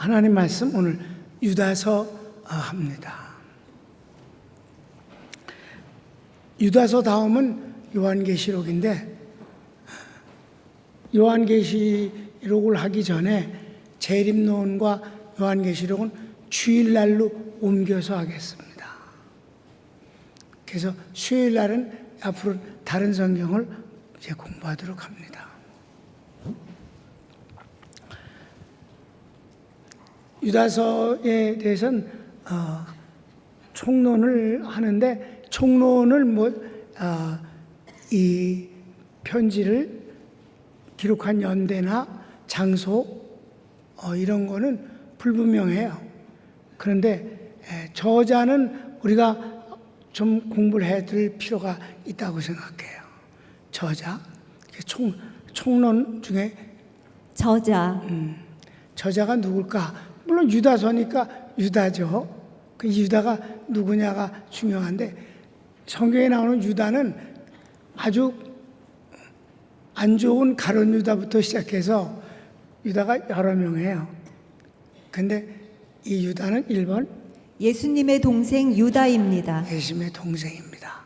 하나님 말씀 오늘 유다서 합니다. 유다서 다음은 요한계시록인데, 요한계시록을 하기 전에 재림론과 요한계시록은 주일날로 옮겨서 하겠습니다. 그래서 수요일날은 앞으로 다른 성경을 이제 공부하도록 합니다. 유다서에 대해서는 총론을 하는데, 총론을 이 편지를 기록한 연대나 장소 이런 거는 불분명해요. 그런데 저자는 우리가 좀 공부를 해둘 필요가 있다고 생각해요. 총론 중에 저자가 누굴까? 물론 유다서니까 유다죠. 그 유다가 누구냐가 중요한데, 성경에 나오는 유다는 아주 안 좋은 가룟 유다부터 시작해서 유다가 여러 명이에요. 근데 이 유다는 1번 예수님의 동생 유다입니다. 예수님의 동생입니다.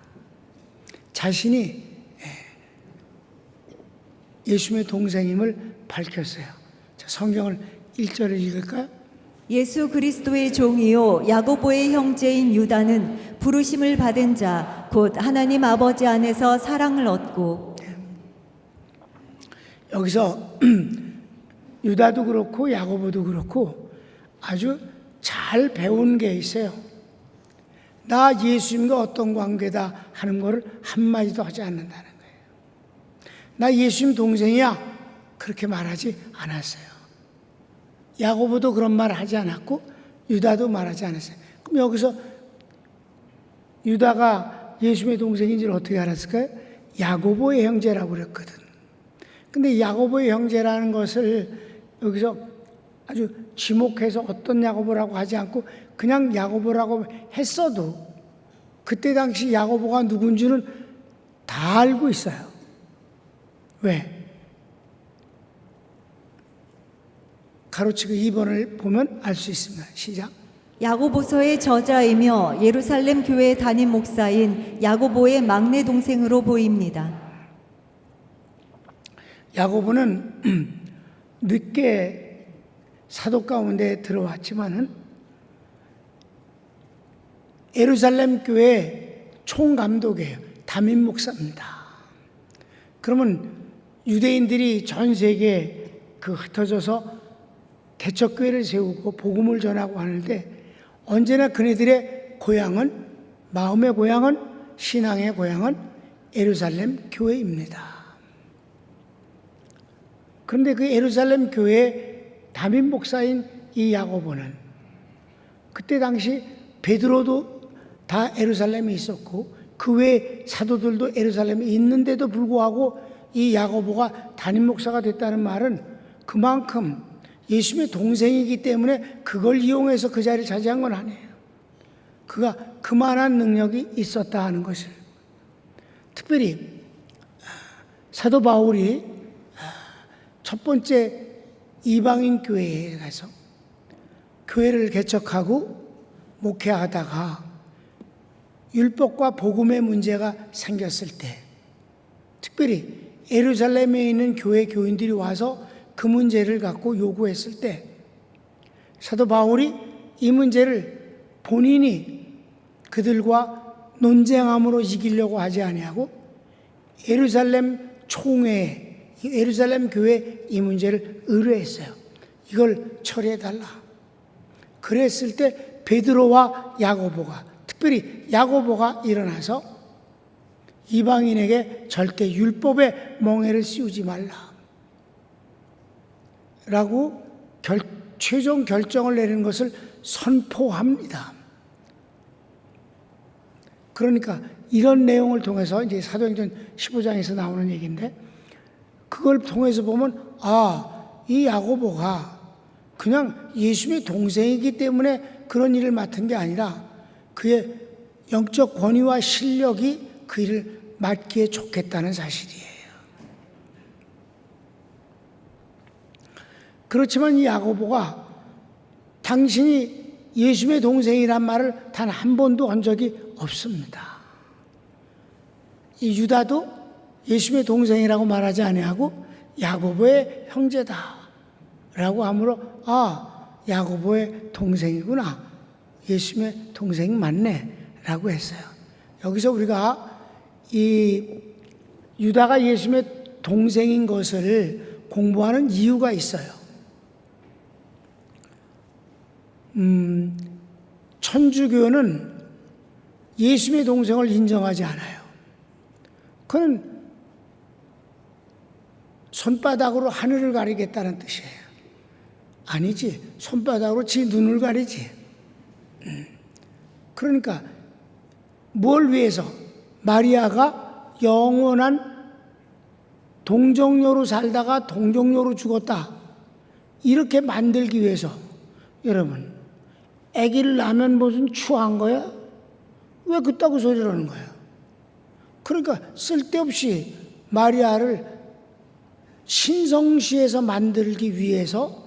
자신이 예수님의 동생임을 밝혔어요. 자, 성경을 1절을 읽을까요? 예수 그리스도의 종이요 야고보의 형제인 유다는 부르심을 받은 자 곧 하나님 아버지 안에서 사랑을 얻고. 여기서 유다도 그렇고 야고보도 그렇고 아주 잘 배운 게 있어요. 나 예수님과 어떤 관계다 하는 거를 한마디도 하지 않는다는 거예요. 나 예수님 동생이야, 그렇게 말하지 않았어요. 야고보도 그런 말 하지 않았고 유다도 말하지 않았어요. 그럼 여기서 유다가 예수님의 동생인지를 어떻게 알았을까요? 야고보의 형제라고 그랬거든. 근데 야고보의 형제라는 것을 여기서 아주 지목해서 어떤 야고보라고 하지 않고 그냥 야고보라고 했어도 그때 당시 야고보가 누군지는 다 알고 있어요. 왜? 가로치고 2번을 보면 알 수 있습니다. 시작. 야고보서의 저자이며 예루살렘 교회 담임 목사인 야고보의 막내 동생으로 보입니다. 야고보는 늦게 사도 가운데 들어왔지만은 예루살렘 교회 총감독이에요. 담임 목사입니다. 그러면 유대인들이 전 세계에 흩어져서 개척교회를 세우고 복음을 전하고 하는데, 언제나 그네들의 고향은, 마음의 고향은, 신앙의 고향은 예루살렘 교회입니다. 그런데 그 예루살렘 교회의 담임 목사인 이 야고보는 그때 당시 베드로도 다 예루살렘에 있었고 그 외 사도들도 예루살렘에 있는데도 불구하고 이 야고보가 담임 목사가 됐다는 말은 그만큼 예수님의 동생이기 때문에 그걸 이용해서 그 자리를 차지한 건 아니에요. 그가 그만한 능력이 있었다 하는 것을. 특별히 사도 바울이 첫 번째 이방인 교회에 가서 교회를 개척하고 목회하다가 율법과 복음의 문제가 생겼을 때, 특별히 예루살렘에 있는 교회 교인들이 와서 그 문제를 갖고 요구했을 때, 사도 바울이 이 문제를 본인이 그들과 논쟁함으로 이기려고 하지 아니하고 예루살렘 총회에, 예루살렘 교회에 이 문제를 의뢰했어요. 이걸 처리해달라. 그랬을 때 베드로와 야고보가, 특별히 야고보가 일어나서 이방인에게 절대 율법의 멍에를 씌우지 말라 라고 최종 결정을 내리는 것을 선포합니다. 그러니까 이런 내용을 통해서 이제 사도행전 15장에서 나오는 얘기인데, 그걸 통해서 보면 이 야고보가 그냥 예수님의 동생이기 때문에 그런 일을 맡은 게 아니라 그의 영적 권위와 실력이 그 일을 맡기에 좋겠다는 사실이에요. 그렇지만 이 야고보가 당신이 예수님의 동생이란 말을 단 한 번도 한 적이 없습니다. 이 유다도 예수님의 동생이라고 말하지 아니하고 야고보의 형제다라고 하므로 야고보의 동생이구나, 예수님의 동생이 맞네라고 했어요. 여기서 우리가 이 유다가 예수님의 동생인 것을 공부하는 이유가 있어요. 천주교는 예수님의 동생을 인정하지 않아요. 그는 손바닥으로 하늘을 가리겠다는 뜻이에요. 아니지, 손바닥으로 지 눈을 가리지. 그러니까 뭘 위해서? 마리아가 영원한 동정녀로 살다가 동정녀로 죽었다, 이렇게 만들기 위해서. 여러분, 아기를 낳으면 무슨 추한 거야? 왜 그따구 소리를 하는 거야? 그러니까 쓸데없이 마리아를 신성시해서 만들기 위해서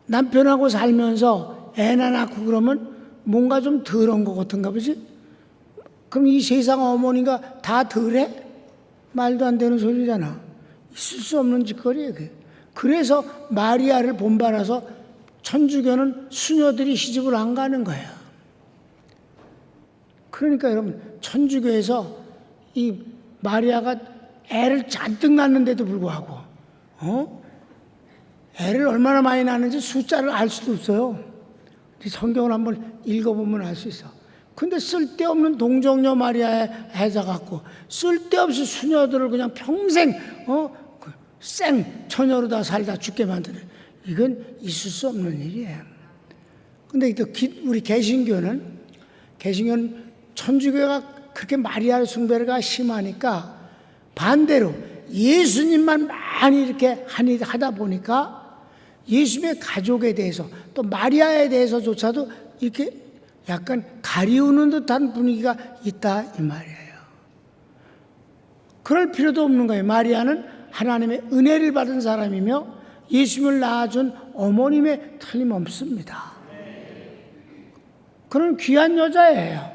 남편하고 살면서 애나 낳고 그러면 뭔가 좀 덜한 것 같은가 보지? 그럼 이 세상 어머니가 다 덜해? 말도 안 되는 소리잖아. 있을 수 없는 짓거리예요. 그래서 마리아를 본받아서 천주교는 수녀들이 시집을 안 가는 거예요. 그러니까 여러분, 천주교에서 이 마리아가 애를 잔뜩 낳는데도 불구하고 애를 얼마나 많이 낳는지 숫자를 알 수도 없어요. 성경을 한번 읽어보면 알 수 있어. 근데 쓸데없는 동정녀 마리아에 애자 갖고 쓸데없이 수녀들을 그냥 평생 생 처녀로 다 살다 죽게 만드는, 이건 있을 수 없는 일이에요. 근데 또 우리 개신교는 천주교가 그렇게 마리아 숭배가 심하니까 반대로 예수님만 많이 이렇게 하다 보니까 예수님의 가족에 대해서 또 마리아에 대해서조차도 이렇게 약간 가리우는 듯한 분위기가 있다, 이 말이에요. 그럴 필요도 없는 거예요. 마리아는 하나님의 은혜를 받은 사람이며 예수님을 낳아준 어머님의 틀림없습니다. 그런 귀한 여자예요.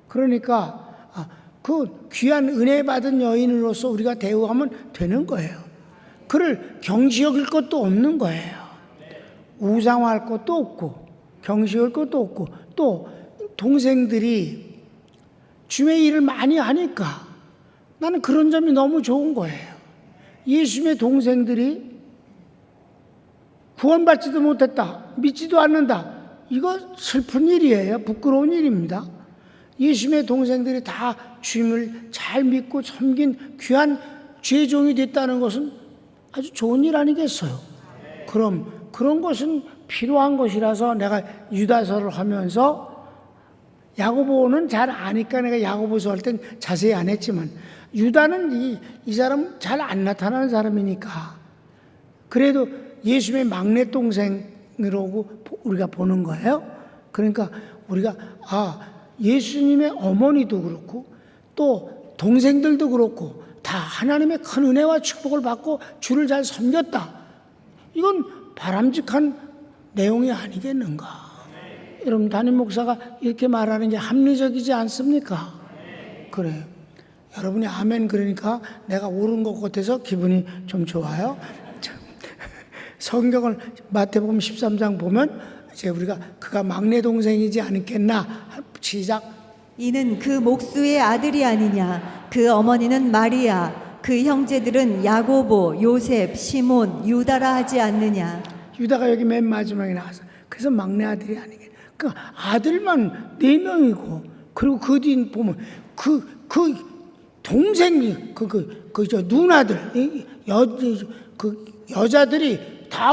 그러니까 그 귀한 은혜 받은 여인으로서 우리가 대우하면 되는 거예요. 그를 경시 여길 것도 없는 거예요. 우상화할 것도 없고 경시 여길 것도 없고, 또 동생들이 주의 일을 많이 하니까 나는 그런 점이 너무 좋은 거예요. 예수님의 동생들이 구원받지도 못했다, 믿지도 않는다, 이거 슬픈 일이에요. 부끄러운 일입니다. 예수님의 동생들이 다 주님을 잘 믿고 섬긴 귀한 주의 종이 됐다는 것은 아주 좋은 일 아니겠어요? 그럼 그런 것은 필요한 것이라서 내가 유다서를 하면서, 야고보는 잘 아니까 내가 야고보서 할 땐 자세히 안 했지만, 유다는 이 사람은 잘 안 나타나는 사람이니까 그래도 예수님의 막내 동생으로 우리가 보는 거예요. 그러니까 우리가 예수님의 어머니도 그렇고 또 동생들도 그렇고 다 하나님의 큰 은혜와 축복을 받고 주를 잘 섬겼다, 이건 바람직한 내용이 아니겠는가? 여러분, 담임 목사가 이렇게 말하는 게 합리적이지 않습니까? 그래요. 여러분이 아멘 그러니까 내가 옳은 것 같아서 기분이 좀 좋아요. 성경을 마태복음 13장 보면 이제 우리가 그가 막내 동생이지 않겠나, 시작. 이는 그 목수의 아들이 아니냐? 그 어머니는 마리아, 그 형제들은 야고보, 요셉, 시몬, 유다라 하지 않느냐? 유다가 여기 맨 마지막에 나와서 그래서 막내 아들이 아니겠. 그 아들만 4명이고, 그리고 그 뒤 보면 그 동생이 저 누나들, 여자들이 다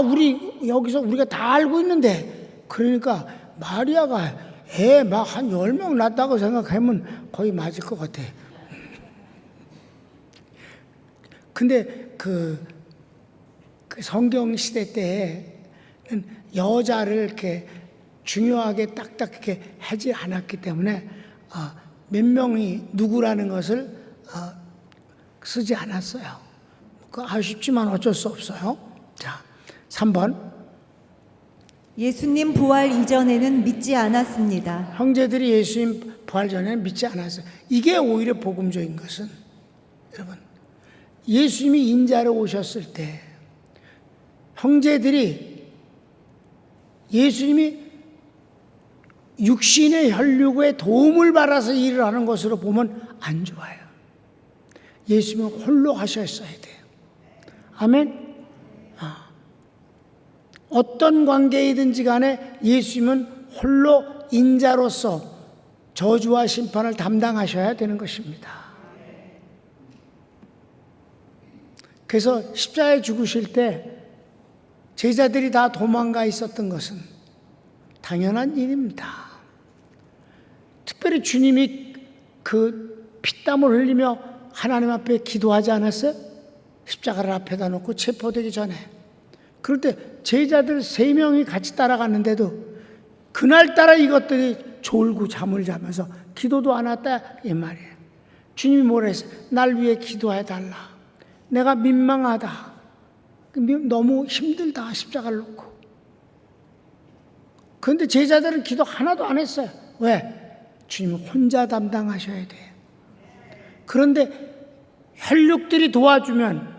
여기서 우리가 다 알고 있는데, 그러니까 마리아가 애 막 한 10명 낳았다고 생각하면 거의 맞을 것 같아. 근데 그 성경 시대 때는 여자를 이렇게 중요하게 딱딱 이렇게 하지 않았기 때문에 몇 명이 누구라는 것을 쓰지 않았어요. 아쉽지만 어쩔 수 없어요. 자, 3번. 예수님 부활 이전에는 믿지 않았습니다. 형제들이 예수님 부활 전에는 믿지 않았어요. 이게 오히려 복음적인 것은, 여러분, 예수님이 인자로 오셨을 때 형제들이 예수님이 육신의 혈육의 도움을 받아서 일을 하는 것으로 보면 안 좋아요. 예수님은 홀로 하셨어야 돼요. 아멘. 어떤 관계이든지 간에 예수님은 홀로 인자로서 저주와 심판을 담당하셔야 되는 것입니다. 그래서 십자가에 죽으실 때 제자들이 다 도망가 있었던 것은 당연한 일입니다. 특별히 주님이 그 피땀을 흘리며 하나님 앞에 기도하지 않았어요? 십자가를 앞에다 놓고 체포되기 전에. 그럴 때 제자들 3명이 같이 따라갔는데도 그날따라 이것들이 졸고 잠을 자면서 기도도 안 했다 이 말이에요. 주님이 뭐라 했어요? 날 위해 기도해달라. 내가 민망하다. 너무 힘들다 십자가를 놓고. 그런데 제자들은 기도 하나도 안 했어요. 왜? 주님은 혼자 담당하셔야 돼요. 그런데 혈육들이 도와주면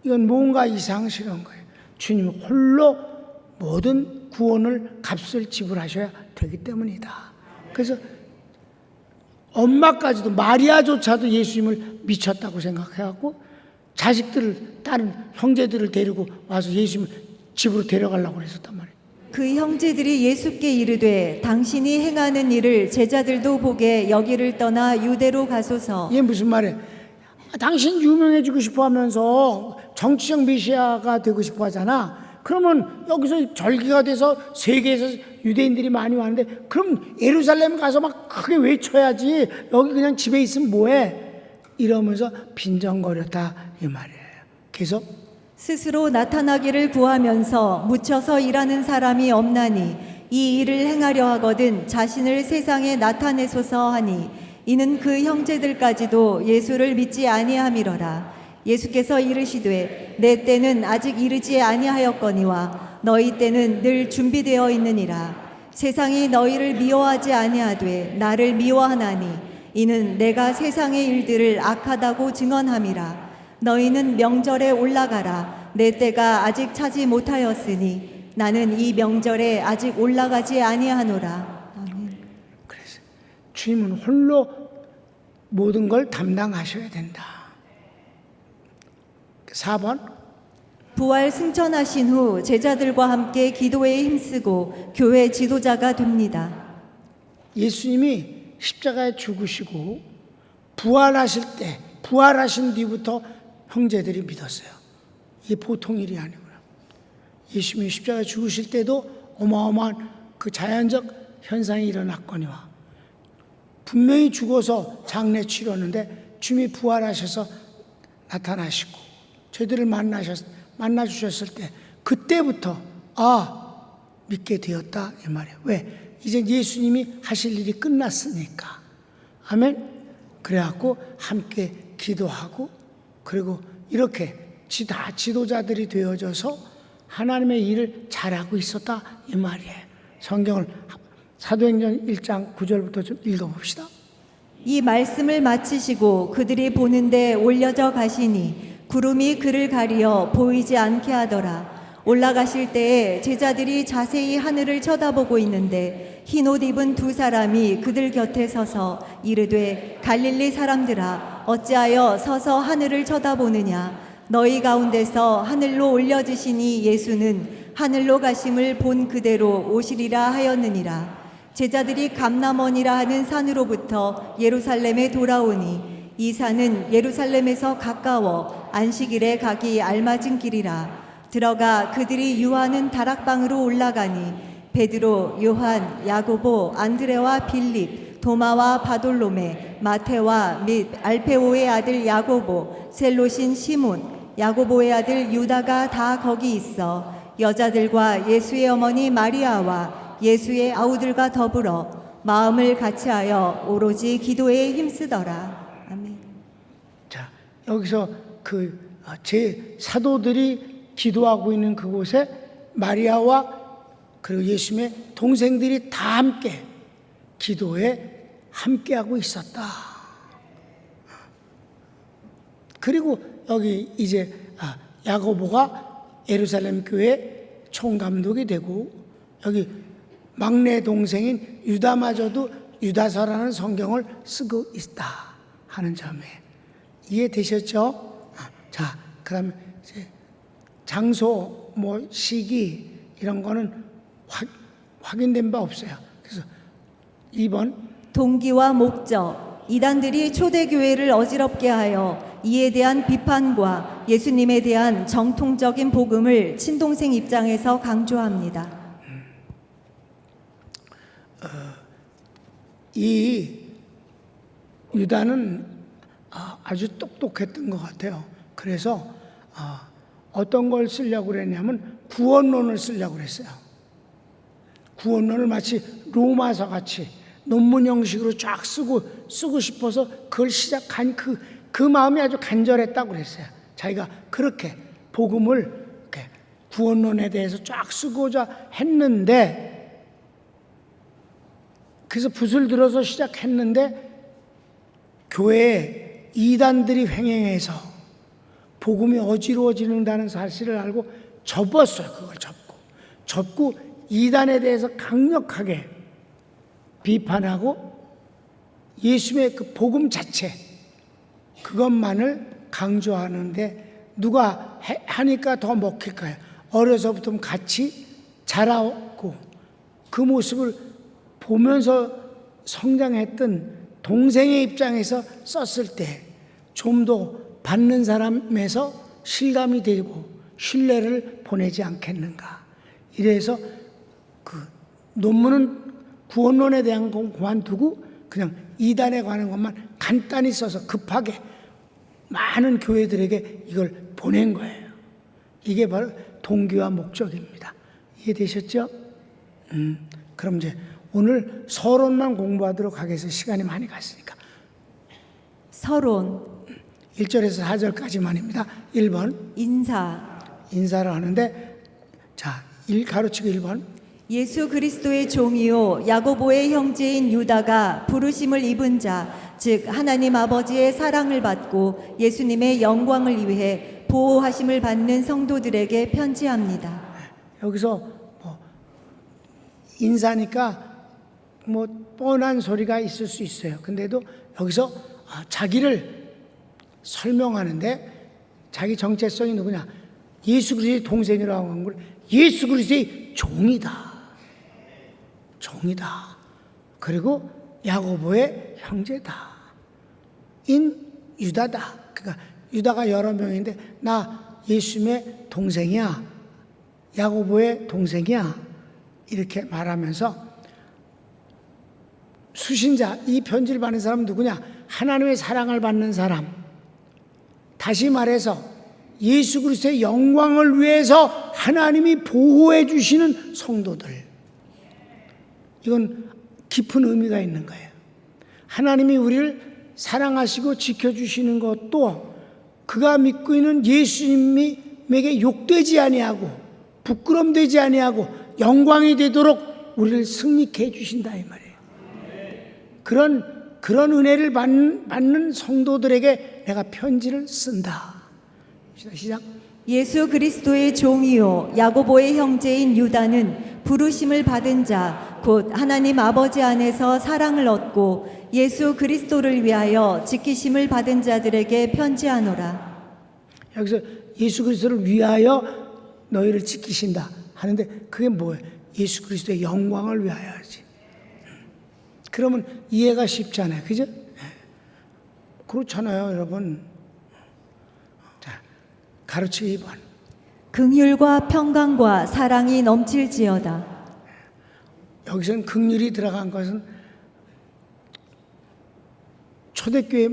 이건 뭔가 이상스러운 거예요. 주님은 홀로 모든 구원을 값을 지불하셔야 되기 때문이다. 그래서 엄마까지도 마리아조차도 예수님을 미쳤다고 생각해갖고 자식들을 다른 형제들을 데리고 와서 예수님을 집으로 데려가려고 그랬었단 말이에요. 그 형제들이 예수께 이르되 당신이 행하는 일을 제자들도 보게 여기를 떠나 유대로 가소서. 이게 무슨 말이에요? 당신 유명해지고 싶어 하면서 정치적 메시아가 되고 싶어 하잖아. 그러면 여기서 절기가 돼서 세계에서 유대인들이 많이 왔는데 그럼 예루살렘 가서 막 크게 외쳐야지. 여기 그냥 집에 있으면 뭐해? 이러면서 빈정거렸다 이 말이에요. 계속 스스로 나타나기를 구하면서 묻혀서 일하는 사람이 없나니 이 일을 행하려 하거든 자신을 세상에 나타내소서 하니 이는 그 형제들까지도 예수를 믿지 아니함이러라. 예수께서 이르시되 내 때는 아직 이르지 아니하였거니와 너희 때는 늘 준비되어 있느니라. 세상이 너희를 미워하지 아니하되 나를 미워하나니 이는 내가 세상의 일들을 악하다고 증언함이라. 너희는 명절에 올라가라. 내 때가 아직 차지 못하였으니 나는 이 명절에 아직 올라가지 아니하노라. 그래서 주님은 홀로 모든 걸 담당하셔야 된다. 4번 부활 승천하신 후 제자들과 함께 기도에 힘쓰고 교회 지도자가 됩니다. 예수님이 십자가에 죽으시고 부활하실 때 부활하신 뒤부터 형제들이 믿었어요. 이게 보통 일이 아니구나. 예수님이 십자가에 죽으실 때도 어마어마한 그 자연적 현상이 일어났거니와 분명히 죽어서 장례 치렀는데 주님이 부활하셔서 나타나시고 저희들을 만나주셨을 때 그때부터 믿게 되었다 이 말이에요. 왜? 이제 예수님이 하실 일이 끝났으니까. 아멘. 그래갖고 함께 기도하고 그리고 이렇게 다 지도자들이 되어져서 하나님의 일을 잘하고 있었다 이 말이에요. 성경을 사도행전 1장 9절부터 좀 읽어봅시다. 이 말씀을 마치시고 그들이 보는데 올려져 가시니 구름이 그를 가리어 보이지 않게 하더라. 올라가실 때에 제자들이 자세히 하늘을 쳐다보고 있는데 흰옷 입은 2사람이 그들 곁에 서서 이르되 갈릴리 사람들아 어찌하여 서서 하늘을 쳐다보느냐. 너희 가운데서 하늘로 올려지시니 예수는 하늘로 가심을 본 그대로 오시리라 하였느니라. 제자들이 감람원이라 하는 산으로부터 예루살렘에 돌아오니 이 산은 예루살렘에서 가까워 안식일에 가기 알맞은 길이라. 들어가 그들이 유하는 다락방으로 올라가니 베드로, 요한, 야고보, 안드레와 빌립, 도마와 바돌로메, 마테와 및 알페오의 아들 야고보, 셀롯인 시몬, 야고보의 아들 유다가 다 거기 있어 여자들과 예수의 어머니 마리아와 예수의 아우들과 더불어 마음을 같이하여 오로지 기도에 힘쓰더라. 아멘. 자, 여기서 제 사도들이 기도하고 있는 그곳에 마리아와 그리고 예수님의 동생들이 다 함께 기도에 함께하고 있었다. 그리고 여기 이제 야고보가 예루살렘 교회 총감독이 되고 여기 막내 동생인 유다마저도 유다서라는 성경을 쓰고 있다 하는 점에 이해되셨죠? 자, 그다음 이제 장소, 뭐 시기 이런 거는 확인된 바 없어요. 그래서 2번 동기와 목적, 이단들이 초대교회를 어지럽게 하여 이에 대한 비판과 예수님에 대한 정통적인 복음을 친동생 입장에서 강조합니다. 이 유다는 아주 똑똑했던 것 같아요. 그래서 어떤 걸 쓰려고 그랬냐면 구원론을 쓰려고 그랬어요. 구원론을 마치 로마서 같이 논문 형식으로 쫙 쓰고 싶어서 그걸 시작한 그 마음이 아주 간절했다고 그랬어요. 자기가 그렇게 복음을 이렇게 구원론에 대해서 쫙 쓰고자 했는데, 그래서 붓을 들어서 시작했는데 교회에 이단들이 횡행해서 복음이 어지러워지는다는 사실을 알고 접었어요. 그걸 접고 이단에 대해서 강력하게 비판하고 예수님의 그 복음 자체 그것만을 강조하는데 누가 하니까 더 먹힐까요? 어려서부터 같이 자라고 그 모습을 보면서 성장했던 동생의 입장에서 썼을 때 좀 더 받는 사람에서 실감이 되고 신뢰를 보내지 않겠는가. 이래서 그 논문은 구원론에 대한 건 그만두고 그냥 이단에 관한 것만 간단히 써서 급하게 많은 교회들에게 이걸 보낸 거예요. 이게 바로 동기와 목적입니다. 이해되셨죠? 그럼 이제 오늘 서론만 공부하도록 하겠습니다. 시간이 많이 갔으니까. 서론 1절에서 4절까지만입니다. 1번 인사를 하는데, 자, 가로치고 1번 예수 그리스도의 종이요 야고보의 형제인 유다가 부르심을 입은 자, 즉 하나님 아버지의 사랑을 받고 예수님의 영광을 위해 보호하심을 받는 성도들에게 편지합니다. 여기서 뭐 인사니까 뭐 뻔한 소리가 있을 수 있어요. 근데도 여기서 자기를 설명하는데 자기 정체성이 누구냐? 예수 그리스도의 동생이라고 한 걸 예수 그리스도의 종이다. 그리고 야고보의 형제다. 유다다. 그러니까 유다가 여러 명인데 나 예수님의 동생이야. 야고보의 동생이야. 이렇게 말하면서 수신자, 이 편지를 받는 사람은 누구냐? 하나님의 사랑을 받는 사람. 다시 말해서 예수 그리스도의 영광을 위해서 하나님이 보호해 주시는 성도들. 이건 깊은 의미가 있는 거예요. 하나님이 우리를 사랑하시고 지켜주시는 것도 그가 믿고 있는 예수님에게 욕되지 아니하고 부끄럼되지 아니하고 영광이 되도록 우리를 승리케 해주신다 이 말이에요. 그런 은혜를 받는 성도들에게 내가 편지를 쓴다. 시작. 예수 그리스도의 종이요 야고보의 형제인 유다는 부르심을 받은 자, 곧 하나님 아버지 안에서 사랑을 얻고 예수 그리스도를 위하여 지키심을 받은 자들에게 편지하노라. 여기서 예수 그리스도를 위하여 너희를 지키신다 하는데 그게 뭐예요? 예수 그리스도의 영광을 위하여지. 그러면 이해가 쉽잖아요. 그죠? 그렇잖아요, 여러분. 자, 가르치기 2번. 긍휼과 평강과 사랑이 넘칠지어다. 여기서는 긍휼이 들어간 것은 초대교회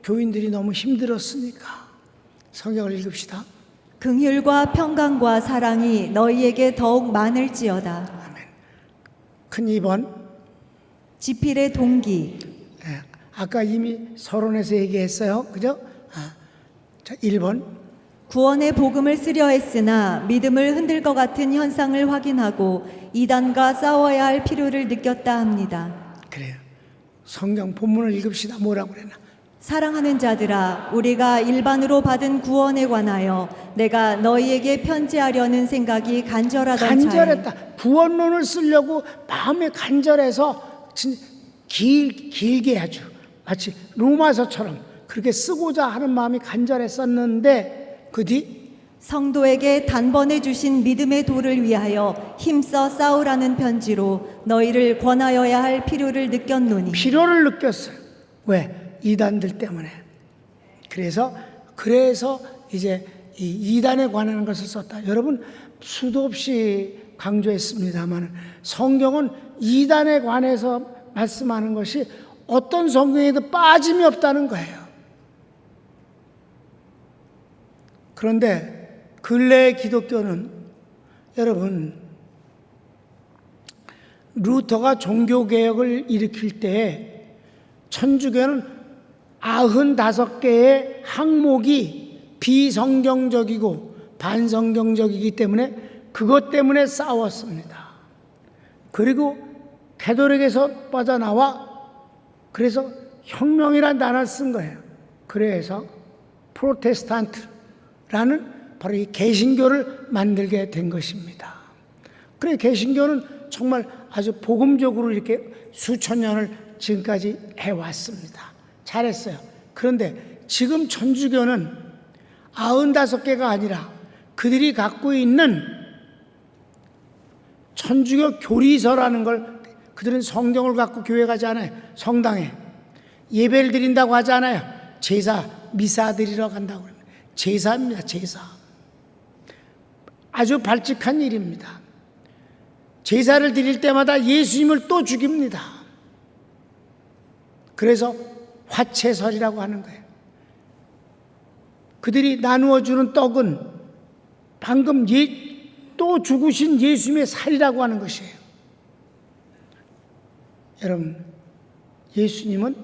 교인들이 너무 힘들었으니까. 성경을 읽읍시다. 긍휼과 평강과 사랑이 너희에게 더욱 많을지어다. 아멘. 큰 2번. 지필의 동기. 아까 이미 서론에서 얘기했어요. 그죠? 자, 1번. 구원의 복음을 쓰려 했으나 믿음을 흔들 것 같은 현상을 확인하고 이단과 싸워야 할 필요를 느꼈다 합니다. 그래요. 성경 본문을 읽읍시다. 뭐라고 그러나? 사랑하는 자들아, 우리가 일반으로 받은 구원에 관하여 내가 너희에게 편지하려는 생각이 간절하던 차에 간절했다. 구원론을 쓰려고 마음에 간절해서 길게 아주 마치 로마서처럼 그렇게 쓰고자 하는 마음이 간절했었는데 그 뒤 성도에게 단번에 주신 믿음의 도를 위하여 힘써 싸우라는 편지로 너희를 권하여야 할 필요를 느꼈노니. 필요를 느꼈어요. 왜? 이단들 때문에. 그래서 이제 이 이단에 관한 것을 썼다. 여러분 수도 없이 강조했습니다만 성경은 이단에 관해서 말씀하는 것이 어떤 성경에도 빠짐이 없다는 거예요. 그런데 근래의 기독교는 여러분 루터가 종교개혁을 일으킬 때 천주교는 95개의 항목이 비성경적이고 반성경적이기 때문에 그것 때문에 싸웠습니다. 그리고 가톨릭에서 빠져나와 그래서 혁명이라는 단어를 쓴 거예요. 그래서 프로테스탄트라는 바로 이 개신교를 만들게 된 것입니다. 그래 개신교는 정말 아주 복음적으로 이렇게 수천 년을 지금까지 해왔습니다. 잘했어요. 그런데 지금 천주교는 95개가 아니라 그들이 갖고 있는 천주교 교리서라는 걸 그들은 성경을 갖고 교회 가지 않아요. 성당에 예배를 드린다고 하지 않아요. 제사, 미사 드리러 간다고 합니다. 제사입니다. 제사. 아주 발칙한 일입니다. 제사를 드릴 때마다 예수님을 또 죽입니다. 그래서 화채설이라고 하는 거예요. 그들이 나누어 주는 떡은 방금 또 죽으신 예수님의 살이라고 하는 것이에요. 여러분, 예수님은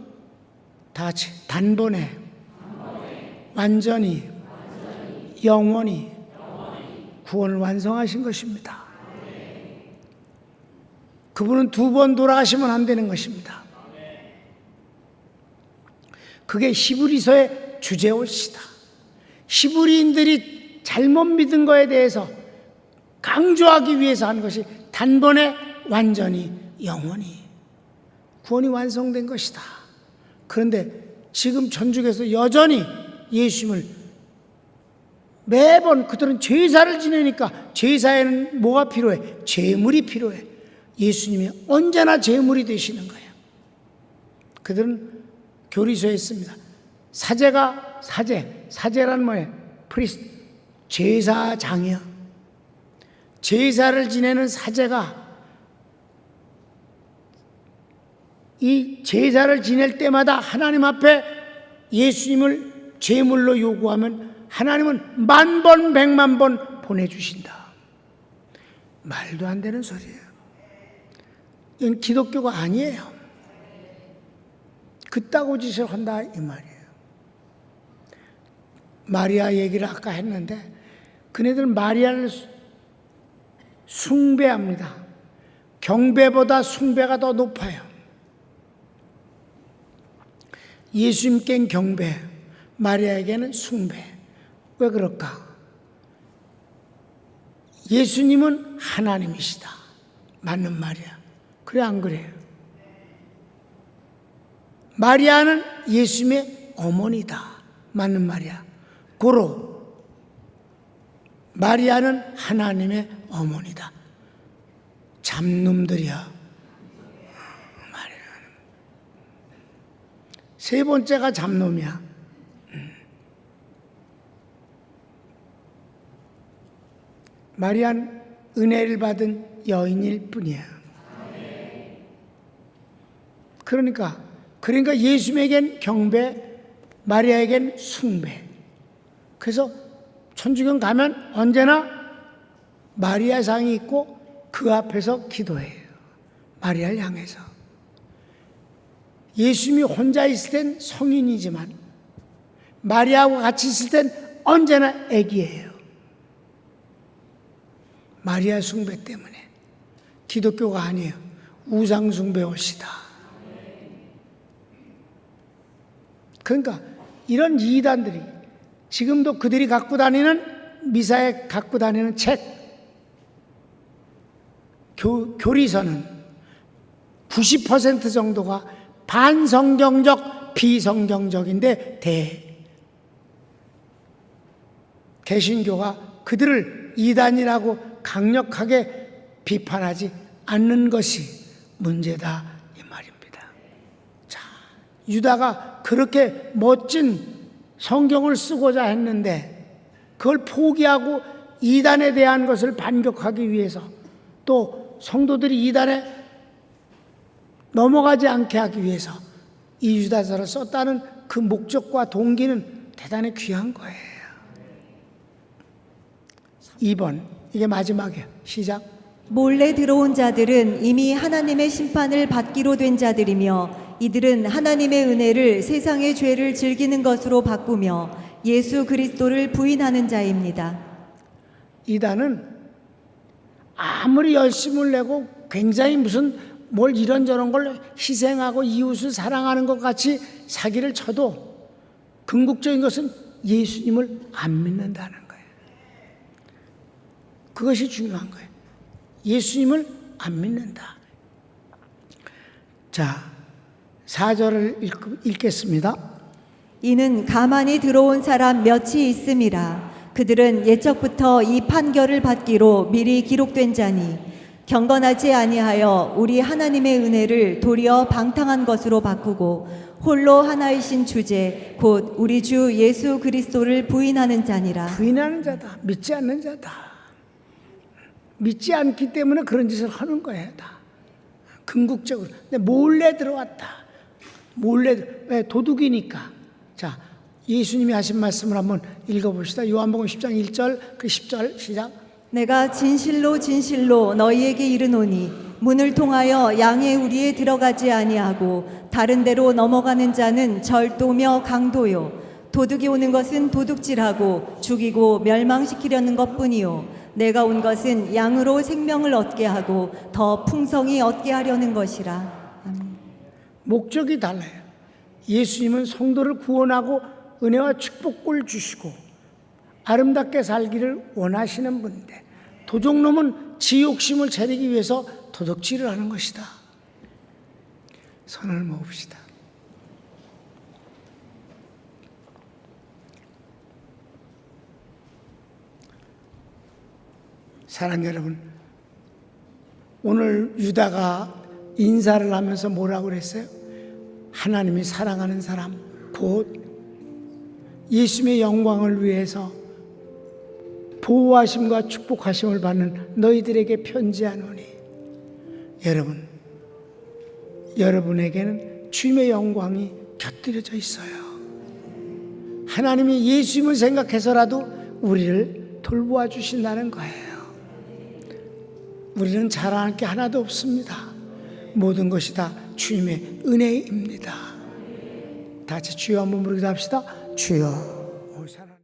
다 같이 단번에 완전히 영원히 구원을 완성하신 것입니다. 그분은 2번 돌아가시면 안 되는 것입니다. 그게 히브리서의 주제올시다. 히브리인들이 잘못 믿은 거에 대해서 강조하기 위해서 한 것이 단번에 완전히 영원히 구원이 완성된 것이다. 그런데 지금 천주교에서 여전히 예수님을 매번 그들은 제사를 지내니까 제사에는 뭐가 필요해? 제물이 필요해. 예수님이 언제나 제물이 되시는 거예요. 그들은 교리서에 있습니다. 사제란 뭐예요? 프리스트, 제사장이요. 제사를 지내는 사제가 이 제사를 지낼 때마다 하나님 앞에 예수님을 제물로 요구하면 하나님은 10,000번, 1,000,000번 보내주신다. 말도 안 되는 소리예요. 이건 기독교가 아니에요. 그따구 짓을 한다 이 말이에요. 마리아 얘기를 아까 했는데 그네들은 마리아를 숭배합니다. 경배보다 숭배가 더 높아요. 예수님께는 경배, 마리아에게는 숭배. 왜 그럴까? 예수님은 하나님이시다. 맞는 말이야. 그래 안 그래요? 마리아는 예수님의 어머니다. 맞는 말이야. 고로 마리아는 하나님의 어머니다. 잡놈들이야. 마리아는. 세 번째가 잡놈이야. 마리아는 은혜를 받은 여인일 뿐이야. 그러니까 예수님에겐 경배, 마리아에겐 숭배. 그래서 천주교 가면 언제나 마리아상이 있고 그 앞에서 기도해요. 마리아를 향해서. 예수님이 혼자 있을 땐 성인이지만 마리아하고 같이 있을 땐 언제나 애기예요. 마리아 숭배 때문에. 기독교가 아니에요. 우상 숭배 옷이다. 그러니까 이런 이단들이 지금도 그들이 갖고 다니는 미사에 갖고 다니는 책 교리서는 90% 정도가 반성경적 비성경적인데 개신교가 그들을 이단이라고 강력하게 비판하지 않는 것이 문제다 이 말입니다. 자, 유다가 그렇게 멋진 성경을 쓰고자 했는데 그걸 포기하고 이단에 대한 것을 반격하기 위해서 또 성도들이 이단에 넘어가지 않게 하기 위해서 이 유다서를 썼다는 그 목적과 동기는 대단히 귀한 거예요. 2번, 이게 마지막이에요. 시작. 몰래 들어온 자들은 이미 하나님의 심판을 받기로 된 자들이며 이들은 하나님의 은혜를 세상의 죄를 즐기는 것으로 바꾸며 예수 그리스도를 부인하는 자입니다. 이단은 아무리 열심을 내고 굉장히 무슨 뭘 이런저런 걸 희생하고 이웃을 사랑하는 것 같이 사기를 쳐도 궁극적인 것은 예수님을 안 믿는다는 거예요. 그것이 중요한 거예요. 예수님을 안 믿는다. 자, 4절을 읽겠습니다. 이는 가만히 들어온 사람 몇이 있음이라. 그들은 예적부터 이 판결을 받기로 미리 기록된 자니 경건하지 아니하여 우리 하나님의 은혜를 도리어 방탕한 것으로 바꾸고 홀로 하나이신 주제 곧 우리 주 예수 그리스도를 부인하는 자니라. 부인하는 자다. 믿지 않는 자다. 믿지 않기 때문에 그런 짓을 하는 거예요. 다 궁극적으로. 근데 몰래 들어왔다. 왜? 도둑이니까. 자, 예수님이 하신 말씀을 한번 읽어봅시다. 요한복음 10장 1절 그 10절 시작. 내가 진실로 진실로 너희에게 이르노니 문을 통하여 양의 우리에 들어가지 아니하고 다른 데로 넘어가는 자는 절도며 강도요 도둑이 오는 것은 도둑질하고 죽이고 멸망시키려는 것뿐이요 내가 온 것은 양으로 생명을 얻게 하고 더 풍성히 얻게 하려는 것이라. 목적이 달라요. 예수님은 성도를 구원하고 은혜와 축복을 주시고 아름답게 살기를 원하시는 분인데 도둑놈은 지 욕심을 차리기 위해서 도둑질을 하는 것이다. 손을 모읍시다. 사랑하는 여러분, 오늘 유다가 인사를 하면서 뭐라고 그랬어요? 하나님이 사랑하는 사람, 곧 예수님의 영광을 위해서 보호하심과 축복하심을 받는 너희들에게 편지하노니. 여러분, 여러분에게는 주님의 영광이 곁들여져 있어요. 하나님이 예수님을 생각해서라도 우리를 돌보아 주신다는 거예요. 우리는 자랑할 게 하나도 없습니다. 모든 것이 다 주님의 은혜입니다. 다 같이 주여 한번 부르기도 합시다. 주여.